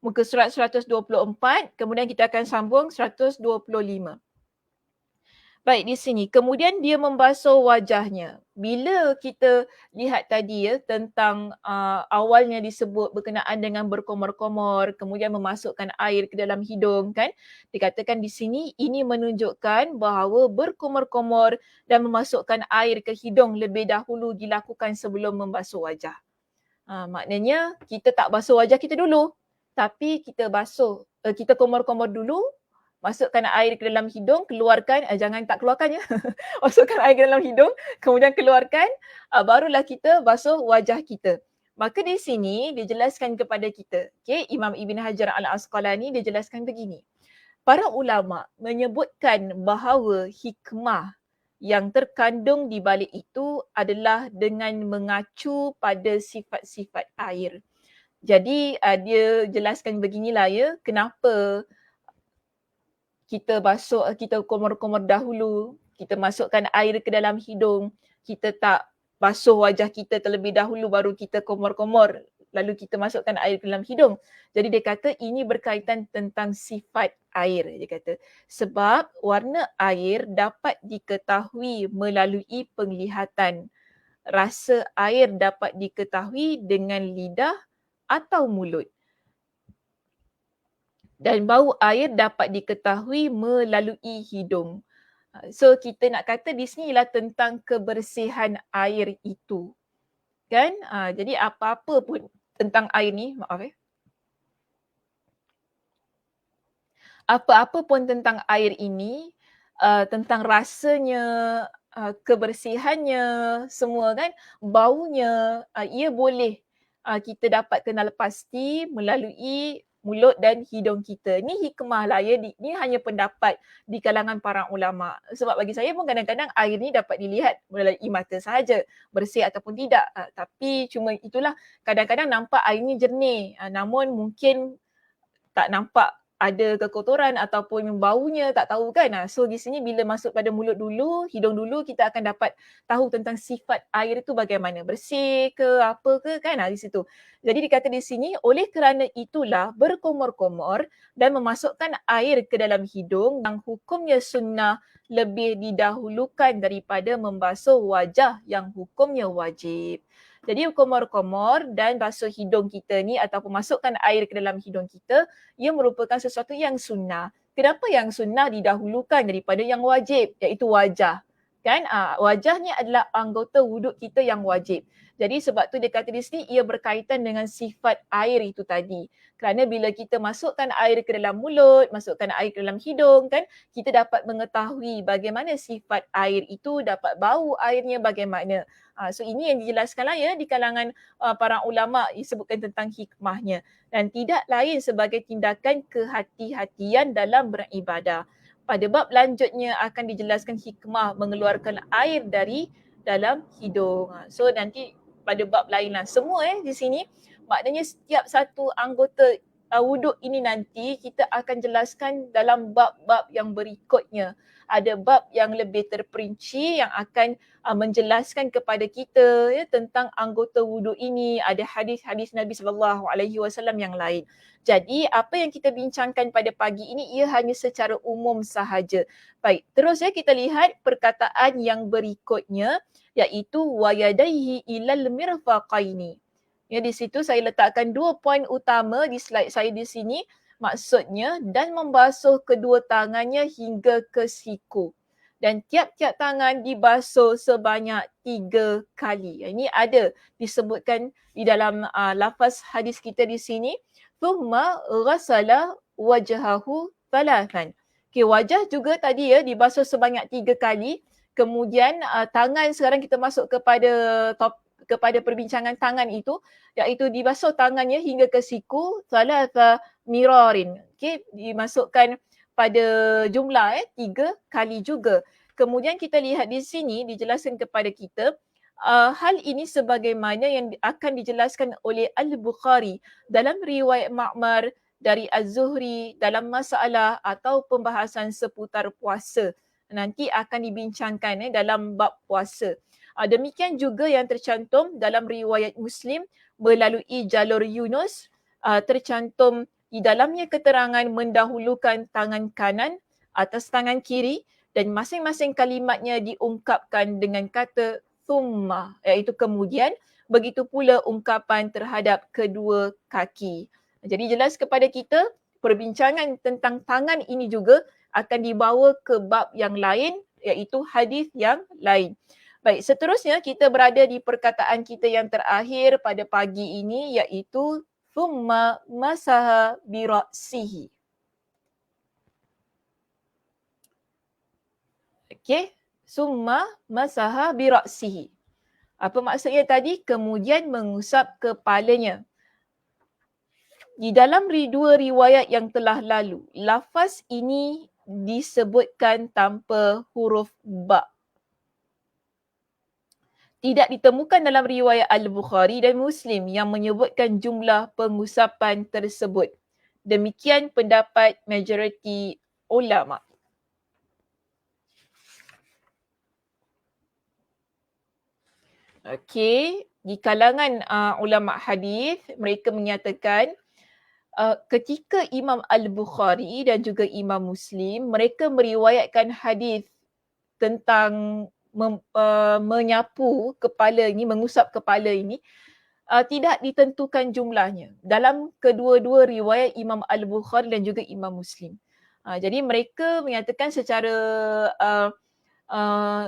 Muka surat 124, kemudian kita akan sambung 125. Baik, di sini. Kemudian dia membasuh wajahnya. Bila kita lihat tadi tentang awalnya disebut berkenaan dengan berkomor-komor, kemudian memasukkan air ke dalam hidung kan. Dikatakan di sini ini menunjukkan bahawa berkomor-komor dan memasukkan air ke hidung lebih dahulu dilakukan sebelum membasuh wajah. Maknanya kita tak basuh wajah kita dulu. Tapi kita basuh, kita komor-komor dulu, masukkan air ke dalam hidung, keluarkan, jangan tak keluarkan ya. Masukkan air ke dalam hidung, kemudian keluarkan, barulah kita basuh wajah kita. Maka di sini dijelaskan kepada kita, Imam Ibn Hajar Al-Asqalani dijelaskan begini. Para ulama menyebutkan bahawa hikmah yang terkandung di balik itu adalah dengan mengacu pada sifat-sifat air. Jadi dia jelaskan beginilah kenapa kita basuh, kita komor-komor dahulu, kita masukkan air ke dalam hidung, kita tak basuh wajah kita terlebih dahulu baru kita komor-komor, lalu kita masukkan air ke dalam hidung. Jadi dia kata ini berkaitan tentang sifat air, dia kata. Sebab warna air dapat diketahui melalui penglihatan. Rasa air dapat diketahui dengan lidah atau mulut. Dan bau air dapat diketahui melalui hidung. So kita nak kata di sini ialah tentang kebersihan air itu. Kan? Jadi apa-apa pun tentang air ni, maaf apa-apa pun tentang air ini, tentang rasanya, kebersihannya, semua kan, baunya, ia boleh kita dapat kenal pasti melalui mulut dan hidung kita. Ni hikmah lah ya, ni hanya pendapat di kalangan para ulama. Sebab bagi saya pun kadang-kadang air ni dapat dilihat melalui mata sahaja, bersih ataupun tidak. Tapi cuma itulah, kadang-kadang nampak air ni jernih, namun mungkin tak nampak ada kekotoran ataupun baunya, tak tahu kan. So di sini bila masuk pada mulut dulu, hidung dulu, kita akan dapat tahu tentang sifat air itu bagaimana. Bersih ke apa ke kan di situ. Jadi dikata di sini, oleh kerana itulah berkomor-komor dan memasukkan air ke dalam hidung yang hukumnya sunnah lebih didahulukan daripada membasuh wajah yang hukumnya wajib. Jadi komor-komor dan basuh hidung kita ni ataupun masukkan air ke dalam hidung kita, ia merupakan sesuatu yang sunnah. Kenapa yang sunnah didahulukan daripada yang wajib, iaitu wajah? Kan? Wajah ni adalah anggota wuduk kita yang wajib. Jadi sebab tu dia kata di sini ia berkaitan dengan sifat air itu tadi. Kerana bila kita masukkan air ke dalam mulut, masukkan air ke dalam hidung kan, kita dapat mengetahui bagaimana sifat air itu, dapat bau airnya bagaimana. So ini yang dijelaskan lah ya di kalangan para ulama disebutkan tentang hikmahnya. Dan tidak lain sebagai tindakan kehati-hatian dalam beribadah. Pada bab lanjutnya akan dijelaskan hikmah mengeluarkan air dari dalam hidung. So nanti pada bab lain lah. Semua di sini maknanya setiap satu anggota wuduk ini nanti kita akan jelaskan dalam bab-bab yang berikutnya. Ada bab yang lebih terperinci yang akan menjelaskan kepada kita ya, tentang anggota wuduk ini. Ada hadis-hadis Nabi SAW yang lain. Jadi apa yang kita bincangkan pada pagi ini ia hanya secara umum sahaja. Baik, terus ya kita lihat perkataan yang berikutnya iaitu wa yadaihi ilal mirfaqaini. Ya di situ saya letakkan 2 poin utama di slide saya di sini. Maksudnya dan membasuh kedua tangannya hingga ke siku. Dan tiap-tiap tangan dibasuh sebanyak 3 kali. Ini ada disebutkan di dalam lafaz hadis kita di sini. Thumma ghasala wajhahu thalathan. Okay, wajah juga tadi ya dibasuh sebanyak 3 kali. Kemudian tangan sekarang kita masuk kepada perbincangan tangan itu, iaitu dibasuh tangannya hingga ke siku thalatha mirarin. Okay, dimasukkan pada jumlah 3 kali juga. Kemudian kita lihat di sini dijelaskan kepada kita hal ini sebagaimana yang akan dijelaskan oleh Al-Bukhari dalam riwayat Ma'mar dari Az-Zuhri dalam masalah atau pembahasan seputar puasa. Nanti akan dibincangkan dalam bab puasa. Demikian juga yang tercantum dalam riwayat Muslim melalui jalur Yunus, tercantum di dalamnya keterangan mendahulukan tangan kanan atas tangan kiri dan masing-masing kalimatnya diungkapkan dengan kata thumma, iaitu kemudian, begitu pula ungkapan terhadap kedua kaki. Jadi jelas kepada kita perbincangan tentang tangan ini juga akan dibawa ke bab yang lain iaitu hadis yang lain. Baik, seterusnya kita berada di perkataan kita yang terakhir pada pagi ini iaitu thumma masaha bi ra'sihi. Okey, summa masaha bi ra'sihi. Apa maksudnya tadi? Kemudian mengusap kepalanya. Di dalam dua riwayat yang telah lalu, lafaz ini disebutkan tanpa huruf ba. Tidak ditemukan dalam riwayat Al-Bukhari dan Muslim yang menyebutkan jumlah pengusapan tersebut. Demikian pendapat majoriti ulama. Okey, di kalangan ulama hadis mereka menyatakan ketika Imam Al-Bukhari dan juga Imam Muslim mereka meriwayatkan hadis tentang menyapu kepala ini, mengusap kepala ini, tidak ditentukan jumlahnya dalam kedua-dua riwayat Imam Al-Bukhari dan juga Imam Muslim. Jadi mereka menyatakan secara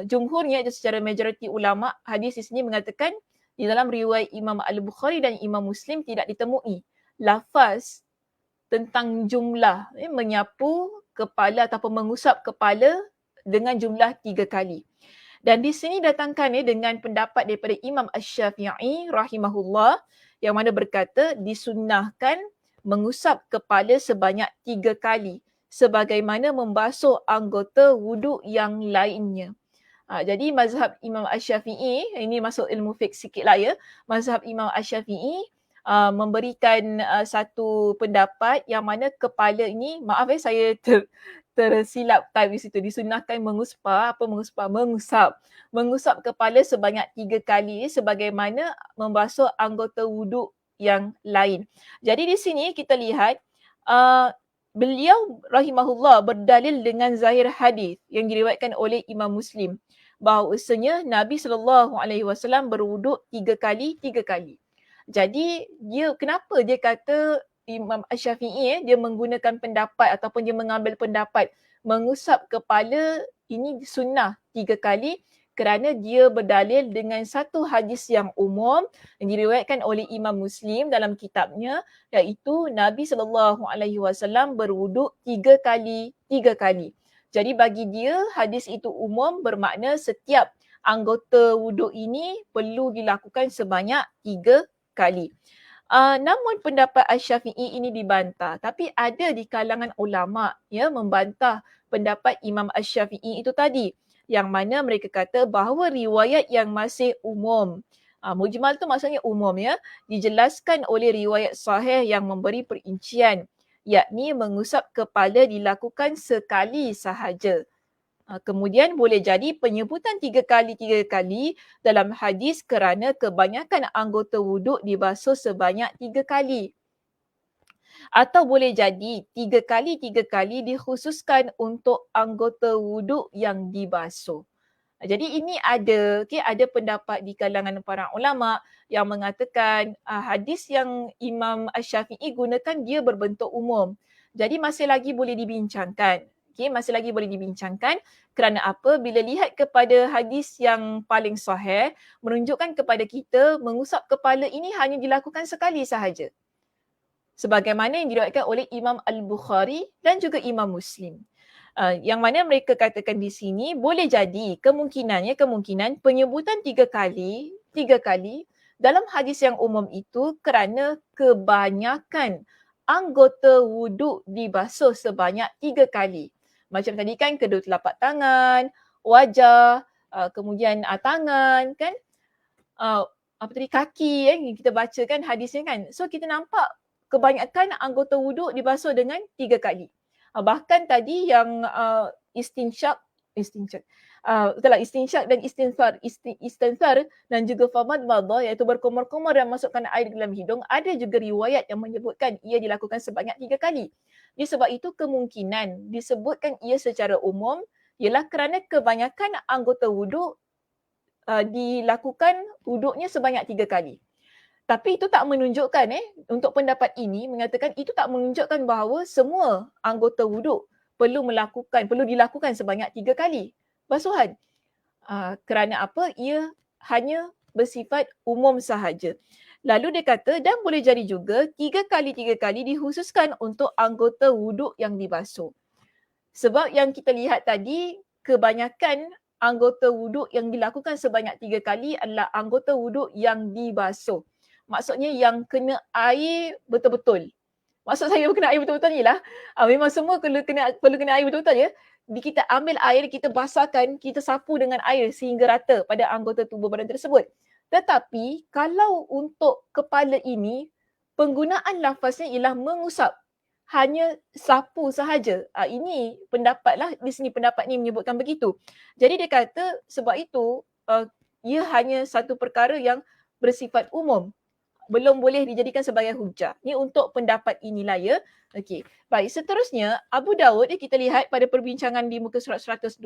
jumhurnya, iaitu secara majoriti ulama hadis di sini mengatakan di dalam riwayat Imam Al-Bukhari dan Imam Muslim tidak ditemui lafaz tentang jumlah menyapu kepala ataupun mengusap kepala dengan jumlah 3 kali. Dan di sini datangkan dengan pendapat daripada Imam Asy-Syafi'i rahimahullah yang mana berkata disunnahkan mengusap kepala sebanyak 3 kali sebagaimana membasuh anggota wuduk yang lainnya. Jadi mazhab Imam Asy-Syafi'i, ini masuk ilmu fiqh sikit lah ya, mazhab Imam Asy-Syafi'i memberikan satu pendapat yang mana kepala ini, maaf saya tersilap type di situ, disunahkan mengusap kepala sebanyak 3 kali sebagaimana membasuh anggota wuduk yang lain. Jadi di sini kita lihat beliau rahimahullah berdalil dengan zahir hadis yang diriwayatkan oleh Imam Muslim bahawasanya Nabi SAW berwuduk 3 kali. Jadi kenapa dia kata Imam Asy-Syafi'i dia menggunakan pendapat ataupun dia mengambil pendapat mengusap kepala ini sunnah 3 kali kerana dia berdalil dengan satu hadis yang umum yang diriwayatkan oleh Imam Muslim dalam kitabnya, iaitu Nabi SAW berwuduk 3 kali. Jadi bagi dia hadis itu umum bermakna setiap anggota wuduk ini perlu dilakukan sebanyak 3 kali. Namun pendapat Asy-Syafi'i ini dibantah, tapi ada di kalangan ulama membantah pendapat Imam Asy-Syafi'i itu tadi, yang mana mereka kata bahawa riwayat yang masih umum, mujmal tu maksudnya umum dijelaskan oleh riwayat sahih yang memberi perincian, yakni mengusap kepala dilakukan sekali sahaja. Kemudian boleh jadi penyebutan 3 kali dalam hadis kerana kebanyakan anggota wuduk dibasuh sebanyak 3 kali. Atau boleh jadi 3 kali dikhususkan untuk anggota wuduk yang dibasuh. Jadi ini ada pendapat di kalangan para ulama yang mengatakan hadis yang Imam Asy-Syafi'i gunakan dia berbentuk umum. Jadi masih lagi boleh dibincangkan. Masih lagi boleh dibincangkan kerana apa? Bila lihat kepada hadis yang paling sahih menunjukkan kepada kita mengusap kepala ini hanya dilakukan sekali sahaja. Sebagaimana yang diriwayatkan oleh Imam Al-Bukhari dan juga Imam Muslim. Yang mana mereka katakan di sini boleh jadi kemungkinan penyebutan 3 kali dalam hadis yang umum itu kerana kebanyakan anggota wuduk dibasuh sebanyak 3 kali. Macam tadi kan kedua telapak tangan, wajah, kemudian tangan kan, kaki yang kita baca kan hadisnya kan. So kita nampak kebanyakan anggota wuduk dibasuh dengan 3 kali. Bahkan tadi yang istinsyak dan istinthar dan juga famadmadah iaitu berkumur-kumur dan masukkan air dalam hidung, ada juga riwayat yang menyebutkan ia dilakukan sebanyak 3 kali. Jadi sebab itu kemungkinan disebutkan ia secara umum ialah kerana kebanyakan anggota wuduk dilakukan wuduknya sebanyak 3 kali. Tapi itu tak menunjukkan untuk pendapat ini mengatakan itu tak menunjukkan bahawa semua anggota wuduk perlu dilakukan sebanyak 3 kali basuhan. Kerana apa? Ia hanya bersifat umum sahaja. Lalu dia kata dan boleh jadi juga 3 kali dikhususkan untuk anggota wuduk yang dibasuh. Sebab yang kita lihat tadi kebanyakan anggota wuduk yang dilakukan sebanyak 3 kali adalah anggota wuduk yang dibasuh. Maksudnya yang kena air betul-betul. Maksud saya kena air betul-betul ni lah. Memang semua perlu kena air betul-betul ya. Kita ambil air, kita basahkan, kita sapu dengan air sehingga rata pada anggota tubuh badan tersebut. Tetapi kalau untuk kepala ini, penggunaan lafaznya ialah mengusap. hanya sapu sahaja. Ini pendapatlah di sini, pendapat ni menyebutkan begitu. Jadi dia kata sebab itu ia hanya satu perkara yang bersifat umum, belum boleh dijadikan sebagai hujah. Ni untuk pendapat inilah ya. Okey. Baik, seterusnya Abu Daud kita lihat pada perbincangan di muka surat 126.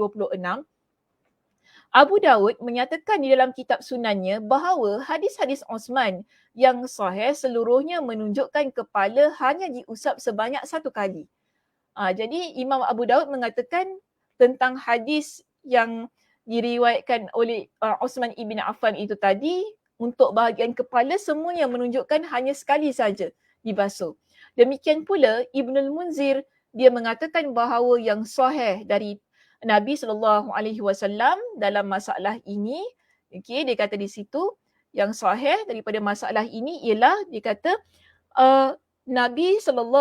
Abu Daud menyatakan di dalam kitab sunannya bahawa hadis-hadis Osman yang sahih seluruhnya menunjukkan kepala hanya diusap sebanyak satu kali. Jadi Imam Abu Daud mengatakan tentang hadis yang diriwayatkan oleh Osman ibn Affan itu tadi, untuk bahagian kepala semuanya menunjukkan hanya sekali saja dibasuh. Demikian pula Ibnul Munzir, dia mengatakan bahawa yang sahih dari Nabi SAW dalam masalah ini, okey, dia kata di situ yang sahih daripada masalah ini ialah dia kata Nabi SAW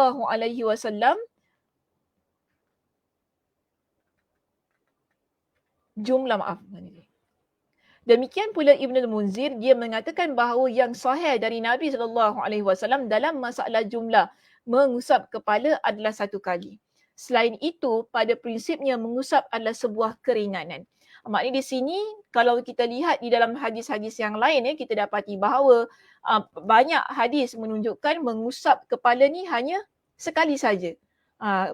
Demikian pula Ibnul Munzir, dia mengatakan bahawa yang sahih dari Nabi SAW dalam masalah jumlah mengusap kepala adalah satu kali. Selain itu, pada prinsipnya mengusap adalah sebuah keringanan. Maknanya di sini kalau kita lihat di dalam hadis-hadis yang lain kita dapati bahawa banyak hadis menunjukkan mengusap kepala ni hanya sekali saja.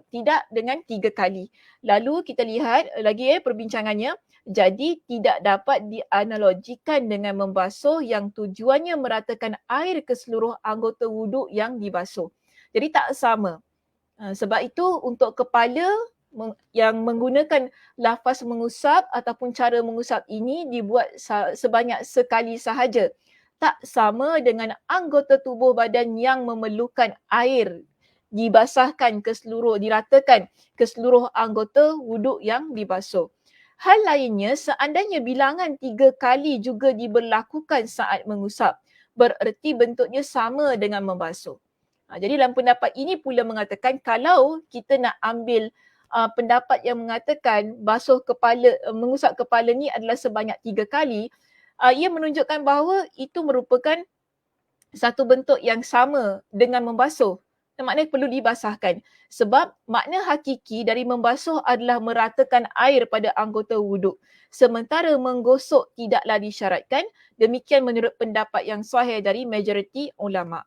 Tidak dengan 3 kali. Lalu kita lihat lagi perbincangannya. Jadi tidak dapat dianalogikan dengan membasuh yang tujuannya meratakan air ke seluruh anggota wuduk yang dibasuh. Jadi tak sama. Sebab itu untuk kepala yang menggunakan lafaz mengusap ataupun cara mengusap ini dibuat sebanyak sekali sahaja. Tak sama dengan anggota tubuh badan yang memerlukan air dibasahkan ke seluruh, diratakan ke seluruh anggota wuduk yang dibasuh. Hal lainnya, seandainya bilangan 3 kali juga diberlakukan saat mengusap, bererti bentuknya sama dengan membasuh. Jadi dalam pendapat ini pula mengatakan kalau kita nak ambil pendapat yang mengatakan basuh kepala, mengusap kepala ni adalah sebanyak 3 kali, ia menunjukkan bahawa itu merupakan satu bentuk yang sama dengan membasuh. Maknanya perlu dibasahkan. Sebab makna hakiki dari membasuh adalah meratakan air pada anggota wuduk. Sementara menggosok tidaklah disyaratkan. Demikian menurut pendapat yang sahih dari majoriti ulama'.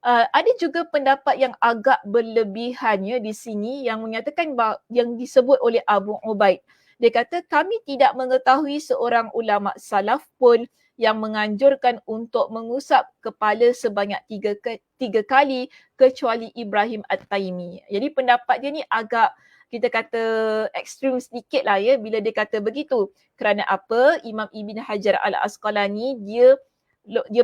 Ada juga pendapat yang agak berlebihannya di sini yang menyatakan yang disebut oleh Abu Ubaid. Dia kata kami tidak mengetahui seorang ulama salaf pun yang menganjurkan untuk mengusap kepala sebanyak 3 kali kecuali Ibrahim At-Taimi. Jadi pendapat dia ni agak kita kata ekstrim sedikit lah ya bila dia kata begitu. Kerana apa? Imam Ibn Hajar Al-Asqalani dia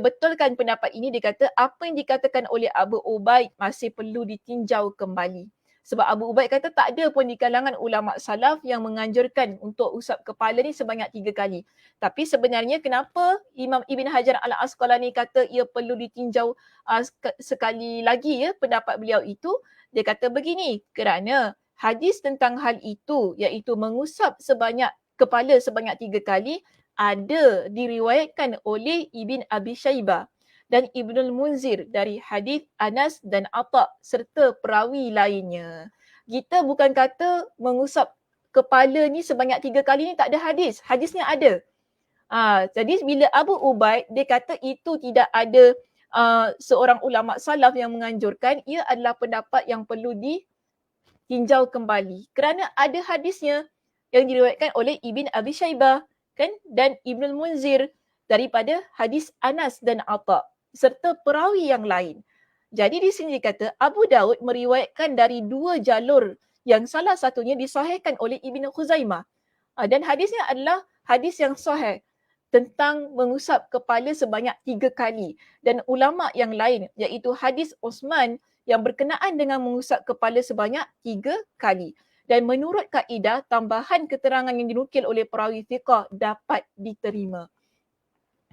betulkan pendapat ini. Dia kata apa yang dikatakan oleh Abu Ubaid masih perlu ditinjau kembali. Sebab Abu Ubaid kata tak ada pun di kalangan ulama salaf yang menganjurkan untuk usap kepala ni sebanyak 3 kali. Tapi sebenarnya kenapa Imam Ibn Hajar Al-Asqalani kata ia perlu ditinjau sekali lagi pendapat beliau itu? Dia kata begini, kerana hadis tentang hal itu iaitu mengusap kepala sebanyak 3 kali ada diriwayatkan oleh Ibn Abi Shaybah dan Ibnul Munzir dari hadis Anas dan Atha serta perawi lainnya. Kita bukan kata mengusap kepala ni sebanyak 3 kali ni tak ada hadis. Hadisnya ada. Jadi bila Abu Ubaid dia kata itu tidak ada seorang ulama salaf yang menganjurkan, ia adalah pendapat yang perlu ditinjau kembali. Kerana ada hadisnya yang diriwayatkan oleh Ibn Abi Shaybah dan Ibnul Munzir daripada hadis Anas dan Atha serta perawi yang lain. Jadi di sini dikata Abu Daud meriwayatkan dari 2 jalur yang salah satunya disahihkan oleh Ibn Khuzaimah. Dan hadisnya adalah hadis yang sahih tentang mengusap kepala sebanyak 3 kali. Dan ulama yang lain iaitu hadis Osman yang berkenaan dengan mengusap kepala sebanyak 3 kali. Dan menurut kaedah, tambahan keterangan yang dinukil oleh perawi fiqah dapat diterima.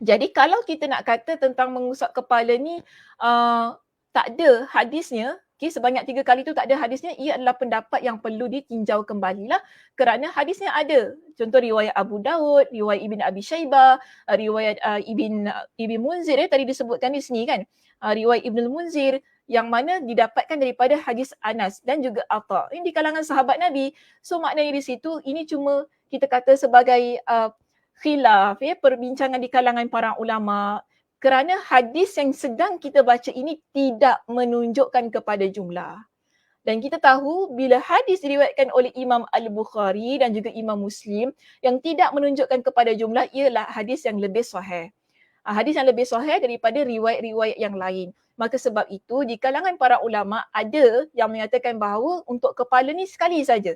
Jadi kalau kita nak kata tentang mengusap kepala ni tak ada hadisnya, sebanyak 3 kali tu tak ada hadisnya, ia adalah pendapat yang perlu ditinjau kembalilah kerana hadisnya ada. Contoh riwayat Abu Daud, riwayat Ibn Abi Shaybah, riwayat Ibn Munzir tadi disebutkan di sini kan. Riwayat Ibnul Munzir yang mana didapatkan daripada hadis Anas dan juga Atha. Ini di kalangan sahabat Nabi. So maknanya di situ ini cuma kita kata sebagai khilaf, perbincangan di kalangan para ulama, kerana hadis yang sedang kita baca ini tidak menunjukkan kepada jumlah. Dan kita tahu bila hadis diriwayatkan oleh Imam Al-Bukhari dan juga Imam Muslim yang tidak menunjukkan kepada jumlah ialah hadis yang lebih sahih. Hadis yang lebih sahih daripada riwayat-riwayat yang lain. Maka sebab itu di kalangan para ulama ada yang menyatakan bahawa untuk kepala ni sekali saja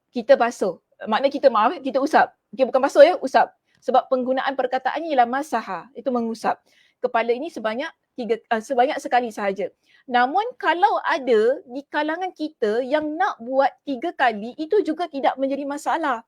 kita basuh. Maknanya kita usap. Okay, bukan basuh ya, usap. Sebab penggunaan perkataannya ialah masaha, itu mengusap. Kepala ini sebanyak sekali sahaja. Namun kalau ada di kalangan kita yang nak buat 3 kali, itu juga tidak menjadi masalah.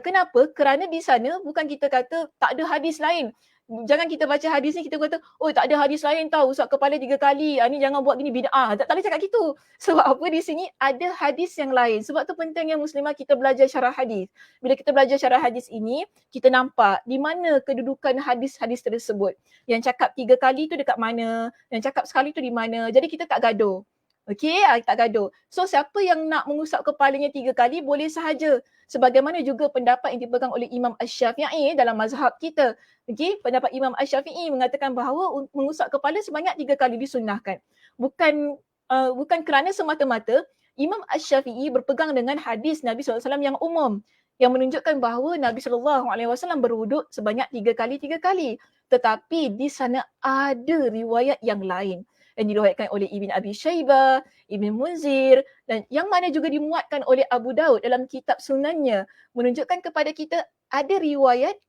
Kenapa? Kerana di sana bukan kita kata tak ada hadis lain. Jangan kita baca hadis ni kita kata, oh tak ada hadis lain tau, usap kepala 3 kali. Ni jangan buat gini bid'ah. Tak boleh cakap gitu. Sebab apa di sini ada hadis yang lain. Sebab tu pentingnya muslimah kita belajar syarah hadis. Bila kita belajar syarah hadis ini, kita nampak di mana kedudukan hadis-hadis tersebut. Yang cakap 3 kali tu dekat mana, yang cakap sekali tu di mana. Jadi kita tak gaduh. Okey, tak gaduh. So siapa yang nak mengusap kepalanya 3 kali boleh sahaja. Sebagaimana juga pendapat yang dipegang oleh Imam Asy-Syafi'i dalam mazhab kita. Okey, pendapat Imam Asy-Syafi'i mengatakan bahawa mengusap kepala sebanyak 3 kali disunnahkan. Bukan kerana semata-mata Imam Asy-Syafi'i berpegang dengan hadis Nabi SAW yang umum yang menunjukkan bahawa Nabi SAW berwuduk sebanyak 3 kali. Tetapi di sana ada riwayat yang lain yang diriwayatkan oleh Ibn Abi Shaybah, Ibn Munzir dan yang mana juga dimuatkan oleh Abu Daud dalam kitab sunannya menunjukkan kepada kita ada riwayat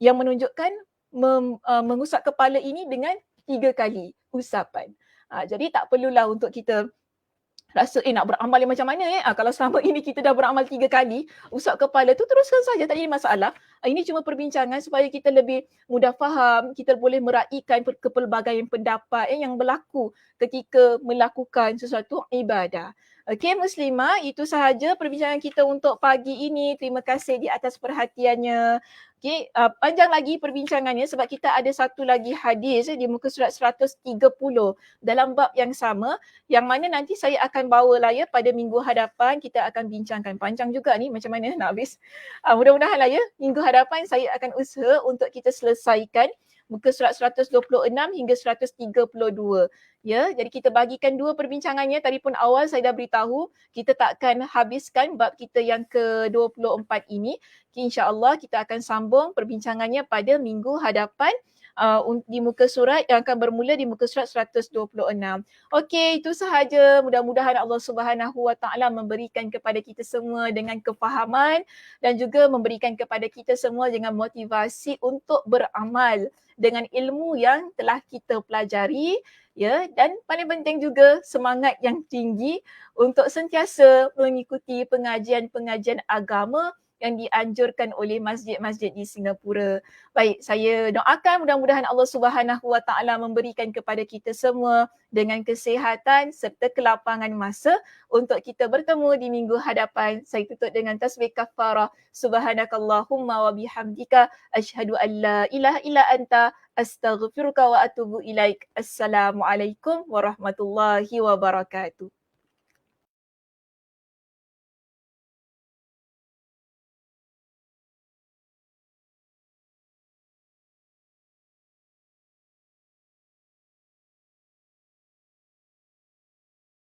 yang menunjukkan mengusap kepala ini dengan 3 kali usapan. Jadi tak perlulah untuk kita rasa nak beramal yang macam mana kalau selama ini kita dah beramal 3 kali usap kepala tu teruskan saja, tak ada masalah. Ini cuma perbincangan supaya kita lebih mudah faham, kita boleh meraihkan kepelbagaian pendapat yang berlaku ketika melakukan sesuatu ibadah. Okey muslimah, itu sahaja perbincangan kita untuk pagi ini. Terima kasih di atas perhatiannya. Okey, panjang lagi perbincangannya sebab kita ada satu lagi hadis di muka surat 130 dalam bab yang sama yang mana nanti saya akan bawa lah ya pada minggu hadapan kita akan bincangkan. Panjang juga ni macam mana nak habis. Mudah-mudahan lah ya minggu hadapan saya akan usaha untuk kita selesaikan muka surat 126 hingga 132. Ya, jadi kita bagikan 2 perbincangannya. Tadi pun awal saya dah beritahu kita takkan habiskan bab kita yang ke-24 ini. InsyaAllah kita akan sambung perbincangannya pada minggu hadapan di muka surat yang akan bermula di muka surat 126. Okey, itu sahaja. Mudah-mudahan Allah Subhanahu Wa Taala memberikan kepada kita semua dengan kefahaman dan juga memberikan kepada kita semua dengan motivasi untuk beramal dengan ilmu yang telah kita pelajari, ya, dan paling penting juga semangat yang tinggi untuk sentiasa mengikuti pengajian-pengajian agama yang dianjurkan oleh masjid-masjid di Singapura. Baik, saya doakan mudah-mudahan Allah Subhanahu Wa Taala memberikan kepada kita semua dengan kesihatan serta kelapangan masa untuk kita bertemu di minggu hadapan. Saya tutup dengan tasbih kafarah. Subhanakallahumma wa bihamdika asyhadu an la ilaha illa anta astaghfiruka wa atubu ilaik. Assalamualaikum warahmatullahi wabarakatuh.